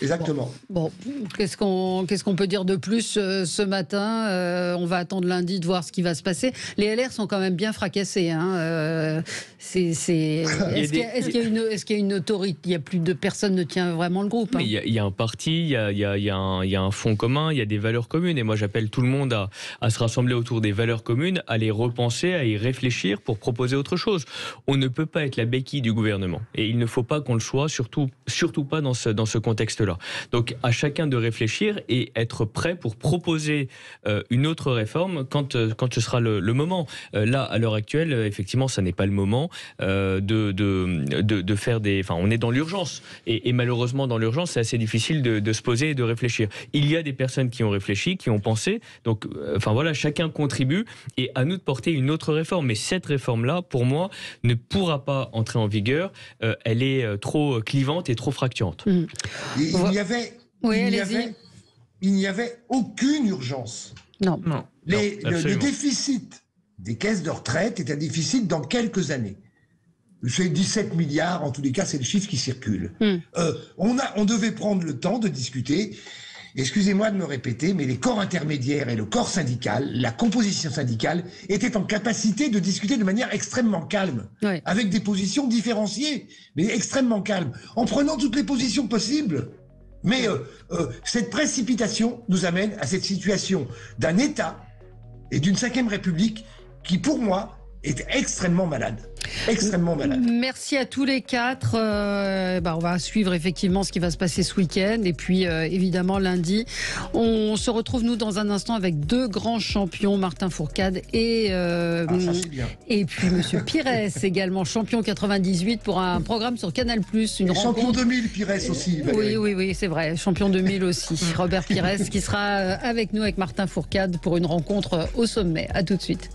Exactement. Bon, qu'est-ce qu'on peut dire de plus ce matin? On va attendre lundi de voir ce qui va se passer. Les LR sont quand même bien fracassés. Hein. Est-ce qu'il y a une autorité? Il y a plus de personne ne tient vraiment le groupe. Hein. Il y a un parti, il y a un fond commun. Il y a des valeurs communes et moi j'appelle tout le monde à se rassembler autour des valeurs communes, à les repenser, à y réfléchir pour proposer autre chose. On ne peut pas être la béquille du gouvernement et il ne faut pas qu'on le soit, surtout pas dans ce contexte-là. Donc à chacun de réfléchir et être prêt pour proposer une autre réforme quand ce sera le moment. Là, à l'heure actuelle, effectivement, ça n'est pas le moment de faire des... Enfin, on est dans l'urgence et malheureusement dans l'urgence, c'est assez difficile de se poser et de réfléchir. Il y a des personnes qui ont réfléchi, qui ont pensé. Donc, chacun contribue et à nous de porter une autre réforme. Mais cette réforme-là, pour moi, ne pourra pas entrer en vigueur. Elle est trop clivante et trop fracturante. Il n'y avait aucune urgence. Non. Le déficit des caisses de retraite est un déficit dans quelques années. C'est 17 milliards, en tous les cas, c'est le chiffre qui circule. On devait prendre le temps de discuter. Excusez-moi de me répéter, mais les corps intermédiaires et le corps syndical, la composition syndicale, étaient en capacité de discuter de manière extrêmement calme, avec des positions différenciées, mais extrêmement calmes, en prenant toutes les positions possibles. Mais cette précipitation nous amène à cette situation d'un État et d'une 5e République qui, pour moi, est extrêmement malade. Extrêmement malade. Merci à tous les quatre. On va suivre effectivement ce qui va se passer ce week-end. Et puis, évidemment, lundi, on se retrouve, nous, dans un instant avec deux grands champions, Martin Fourcade et puis Monsieur Pires, également champion 98 pour un programme sur Canal+. Champion 2000, Pires aussi. Oui, c'est vrai. Champion 2000 aussi. Robert Pires qui sera avec nous, avec Martin Fourcade, pour une rencontre au sommet. À tout de suite.